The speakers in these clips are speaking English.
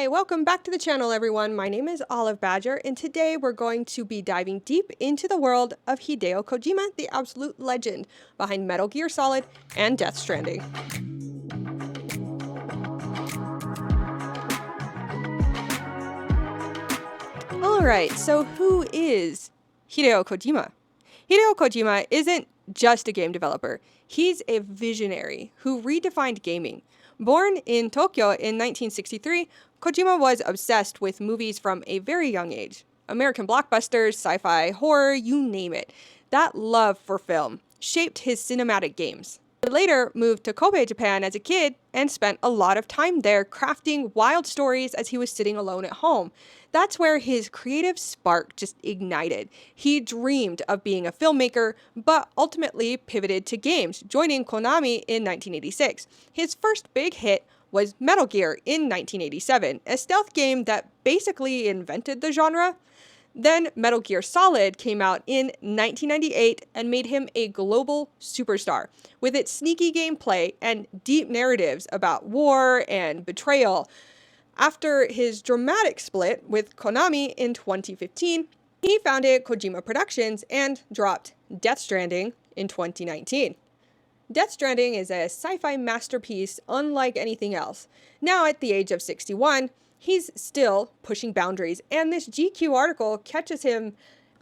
Hi, welcome back to the channel, everyone. My name is Olive Badger, and today we're going to be diving deep into the world of Hideo Kojima, the absolute legend behind Metal Gear Solid and Death Stranding. Alright, so who is Hideo Kojima? Hideo Kojima isn't just a game developer. He's a visionary who redefined gaming. Born in Tokyo in 1963, Kojima was obsessed with movies from a very young age. American blockbusters, sci-fi, horror, you name it. That love for film shaped his cinematic games. He later moved to Kobe, Japan as a kid and spent a lot of time there crafting wild stories as he was sitting alone at home. That's where his creative spark just ignited. He dreamed of being a filmmaker, but ultimately pivoted to games, joining Konami in 1986. His first big hit was Metal Gear in 1987, a stealth game that basically invented the genre. Then Metal Gear Solid came out in 1998 and made him a global superstar, with its sneaky gameplay and deep narratives about war and betrayal. After his dramatic split with Konami in 2015, he founded Kojima Productions and dropped Death Stranding in 2019. Death Stranding is a sci-fi masterpiece unlike anything else. Now at the age of 61, he's still pushing boundaries, and this GQ article catches him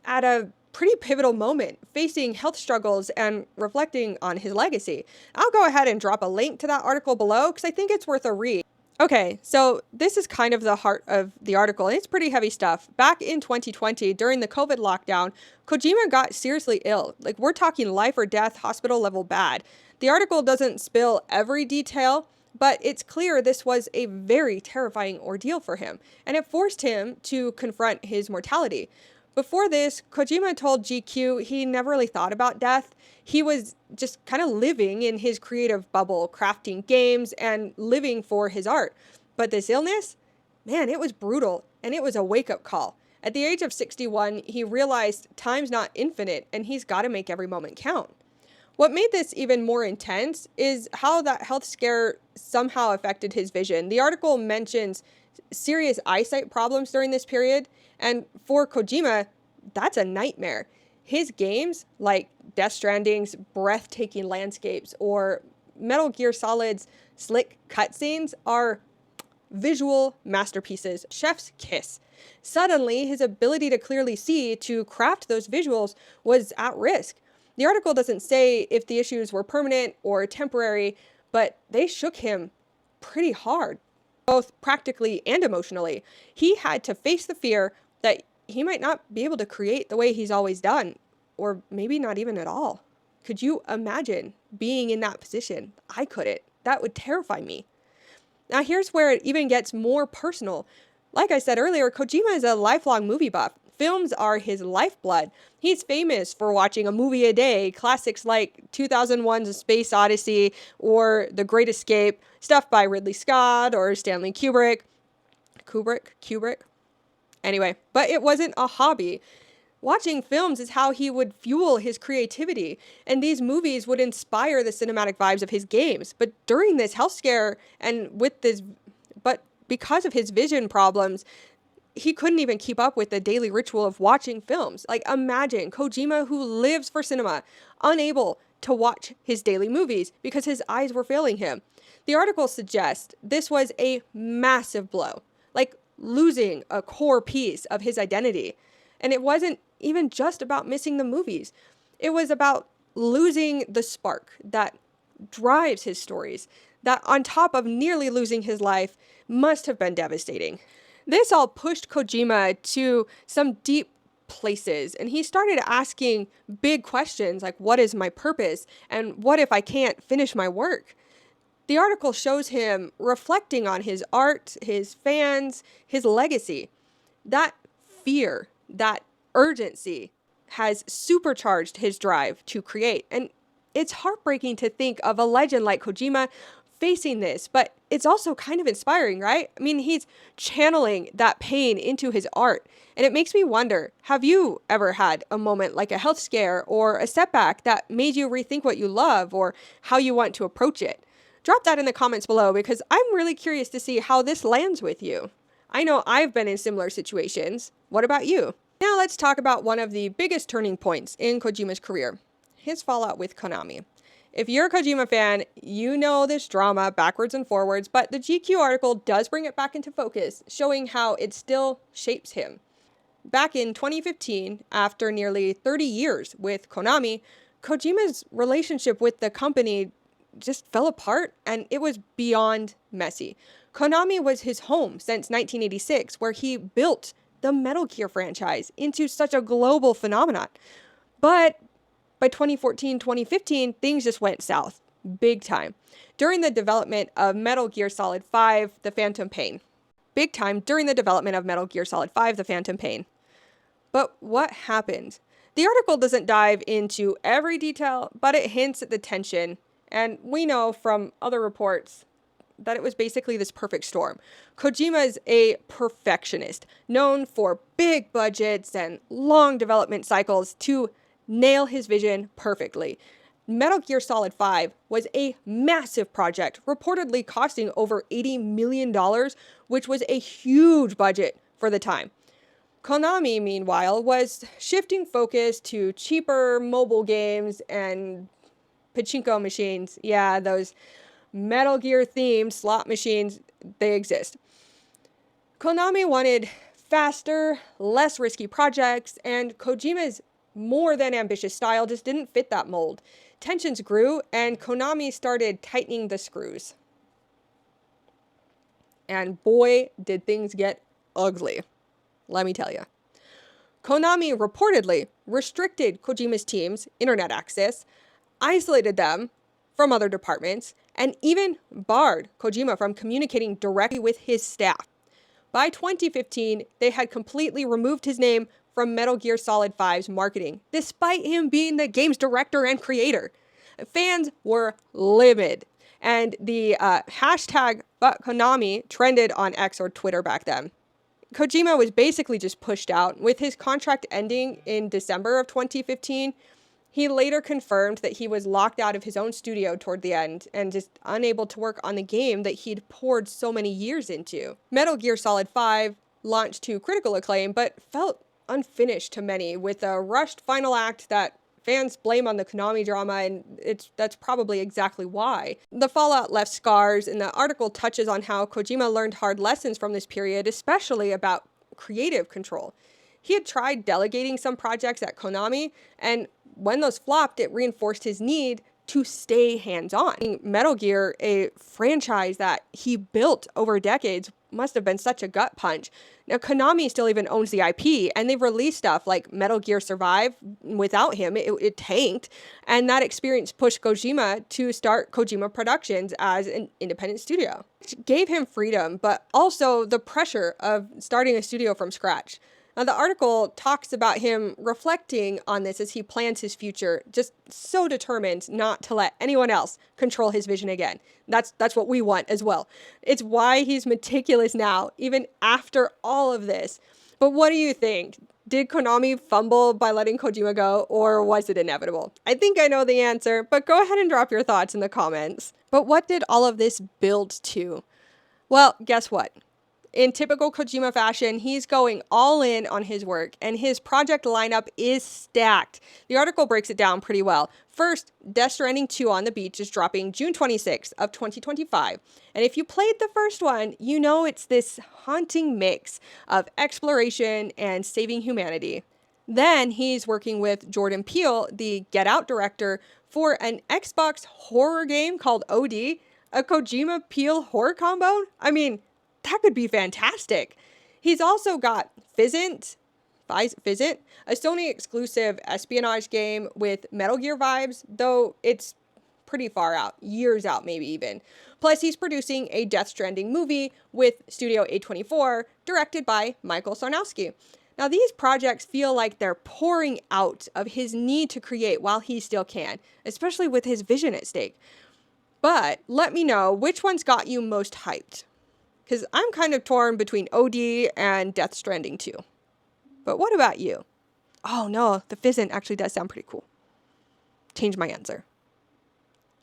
at a pretty pivotal moment, facing health struggles and reflecting on his legacy. I'll go ahead and drop a link to that article below because I think it's worth a read. Okay, so this is kind of the heart of the article, and it's pretty heavy stuff. Back in 2020, during the COVID lockdown, Kojima got seriously ill. Like, we're talking life or death, hospital level bad. The article doesn't spill every detail, but it's clear this was a very terrifying ordeal for him, and it forced him to confront his mortality. Before this, Kojima told GQ he never really thought about death. He was just kind of living in his creative bubble, crafting games and living for his art. But this illness, man, it was brutal, and it was a wake-up call. At the age of 61, he realized time's not infinite, and he's got to make every moment count. What made this even more intense is how that health scare somehow affected his vision. The article mentions serious eyesight problems during this period, and for Kojima, that's a nightmare. His games, like Death Stranding's breathtaking landscapes or Metal Gear Solid's slick cutscenes, are visual masterpieces. Chef's kiss. Suddenly, his ability to clearly see, to craft those visuals, was at risk. The article doesn't say if the issues were permanent or temporary, but they shook him pretty hard, both practically and emotionally. He had to face the fear that he might not be able to create the way he's always done, or maybe not even at all. Could you imagine being in that position? I couldn't. That would terrify me. Now here's where it even gets more personal. Like I said earlier, Kojima is a lifelong movie buff. Films are his lifeblood. He's famous for watching a movie a day, classics like 2001's Space Odyssey or The Great Escape, stuff by Ridley Scott or Stanley Kubrick. Kubrick? Anyway, but it wasn't a hobby. Watching films is how he would fuel his creativity, and these movies would inspire the cinematic vibes of his games. But during this health scare but because of his vision problems, he couldn't even keep up with the daily ritual of watching films. Like, imagine Kojima, who lives for cinema, unable to watch his daily movies because his eyes were failing him. The article suggests this was a massive blow, like losing a core piece of his identity. And it wasn't even just about missing the movies. It was about losing the spark that drives his stories, that on top of nearly losing his life must have been devastating. This all pushed Kojima to some deep places, and he started asking big questions like, what is my purpose? And what if I can't finish my work? The article shows him reflecting on his art, his fans, his legacy. That fear, that urgency has supercharged his drive to create. And it's heartbreaking to think of a legend like Kojima facing this, but it's also kind of inspiring, right? I mean, he's channeling that pain into his art. And it makes me wonder, have you ever had a moment like a health scare or a setback that made you rethink what you love or how you want to approach it? Drop that in the comments below because I'm really curious to see how this lands with you. I know I've been in similar situations. What about you? Now let's talk about one of the biggest turning points in Kojima's career, his fallout with Konami. If you're a Kojima fan, you know this drama backwards and forwards, but the GQ article does bring it back into focus, showing how it still shapes him. Back in 2015, after nearly 30 years with Konami, Kojima's relationship with the company just fell apart, and it was beyond messy. Konami was his home since 1986, where he built the Metal Gear franchise into such a global phenomenon. But by 2014-2015, things just went south, big time. During the development of Metal Gear Solid 5, The Phantom Pain. Big time during the development of Metal Gear Solid 5, The Phantom Pain. But what happened? The article doesn't dive into every detail, but it hints at the tension, and we know from other reports that it was basically this perfect storm. Kojima is a perfectionist, known for big budgets and long development cycles to nail his vision perfectly. Metal Gear Solid 5 was a massive project, reportedly costing over $80 million, which was a huge budget for the time. Konami, meanwhile, was shifting focus to cheaper mobile games and pachinko machines. Yeah, those Metal Gear themed slot machines, they exist. Konami wanted faster, less risky projects, and Kojima's more than ambitious style just didn't fit that mold. Tensions grew, and Konami started tightening the screws. And boy, did things get ugly. Let me tell you. Konami reportedly restricted Kojima's team's internet access, isolated them from other departments, and even barred Kojima from communicating directly with his staff. By 2015, they had completely removed his name from Metal Gear Solid 5's marketing, despite him being the game's director and creator. Fans were livid, and the hashtag #FuckKonami trended on X or Twitter back then. Kojima was basically just pushed out. With his contract ending in December of 2015, he later confirmed that he was locked out of his own studio toward the end and just unable to work on the game that he'd poured so many years into. Metal Gear Solid 5 launched to critical acclaim, but felt unfinished to many, with a rushed final act that fans blame on the Konami drama, and that's probably exactly why. The fallout left scars, and the article touches on how Kojima learned hard lessons from this period, especially about creative control. He had tried delegating some projects at Konami, and when those flopped, it reinforced his need to stay hands-on. Metal Gear, a franchise that he built over decades, must have been such a gut punch. Now, Konami still even owns the IP, and they've released stuff like Metal Gear Survive. Without him, it tanked, and that experience pushed Kojima to start Kojima Productions as an independent studio. It gave him freedom, but also the pressure of starting a studio from scratch. Now, the article talks about him reflecting on this as he plans his future, just so determined not to let anyone else control his vision again. That's what we want as well. It's why he's meticulous now, even after all of this. But what do you think? Did Konami fumble by letting Kojima go, or was it inevitable? I think I know the answer, but go ahead and drop your thoughts in the comments. But what did all of this build to? Well, guess what? In typical Kojima fashion, he's going all in on his work, and his project lineup is stacked. The article breaks it down pretty well. First, Death Stranding 2 on the Beach is dropping June 26th of 2025. And if you played the first one, you know it's this haunting mix of exploration and saving humanity. Then he's working with Jordan Peele, the Get Out director, for an Xbox horror game called OD, a Kojima Peele horror combo? I mean, that could be fantastic. He's also got Fizzant, a Sony exclusive espionage game with Metal Gear vibes, though it's pretty far out, years out maybe even. Plus, he's producing a Death Stranding movie with Studio A24, directed by Michael Sarnowski. Now, these projects feel like they're pouring out of his need to create while he still can, especially with his vision at stake. But let me know which one's got you most hyped, because I'm kind of torn between OD and Death Stranding 2. But what about you? Oh no, the Fizzant actually does sound pretty cool. Change my answer.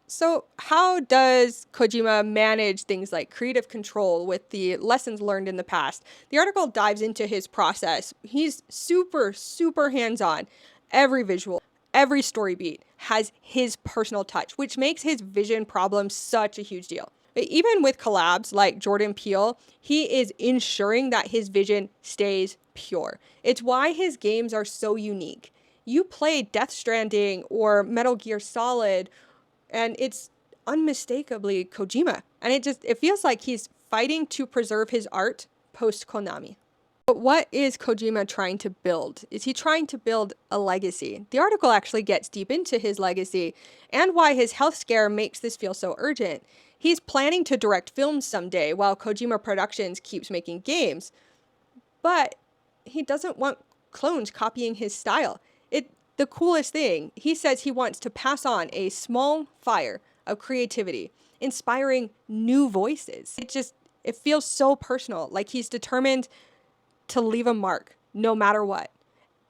So how does Kojima manage things like creative control with the lessons learned in the past? The article dives into his process. He's super, super hands-on. Every visual, every story beat has his personal touch, which makes his vision problem such a huge deal. But even with collabs like Jordan Peele, he is ensuring that his vision stays pure. It's why his games are so unique. You play Death Stranding or Metal Gear Solid, and it's unmistakably Kojima. And it feels like he's fighting to preserve his art post Konami. But what is Kojima trying to build? Is he trying to build a legacy? The article actually gets deep into his legacy and why his health scare makes this feel so urgent. He's planning to direct films someday while Kojima Productions keeps making games. But he doesn't want clones copying his style. The coolest thing, he says he wants to pass on a small fire of creativity, inspiring new voices. It feels so personal, like he's determined to leave a mark no matter what,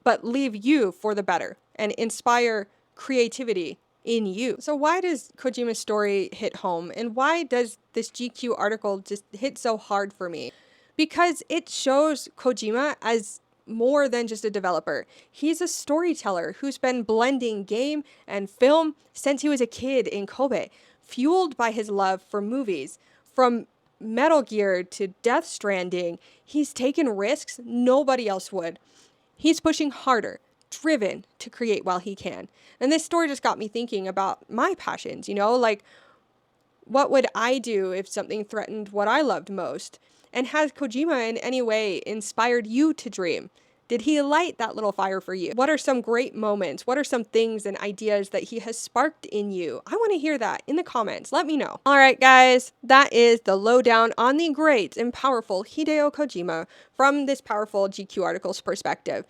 but leave you for the better and inspire creativity in you. So why does Kojima's story hit home, and why does this GQ article just hit so hard for me? Because it shows Kojima as more than just a developer. He's a storyteller who's been blending game and film since he was a kid in Kobe, fueled by his love for movies. From Metal Gear to Death Stranding, he's taken risks nobody else would. He's pushing harder, driven to create while he can. And this story just got me thinking about my passions, like what would I do if something threatened what I loved most? And has Kojima in any way inspired you to dream? Did he light that little fire for you? What are some great moments? What are some things and ideas that he has sparked in you? I want to hear that in the comments. Let me know. All right, guys, that is the lowdown on the great and powerful Hideo Kojima from this powerful GQ article's perspective.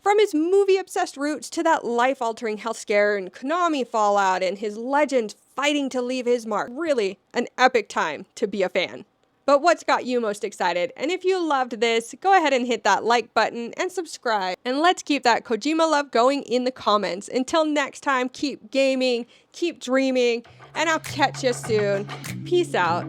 From his movie-obsessed roots to that life-altering health scare and Konami fallout and his legend fighting to leave his mark. Really an epic time to be a fan. But what's got you most excited? And if you loved this, go ahead and hit that like button and subscribe. And let's keep that Kojima love going in the comments. Until next time, keep gaming, keep dreaming, and I'll catch you soon. Peace out.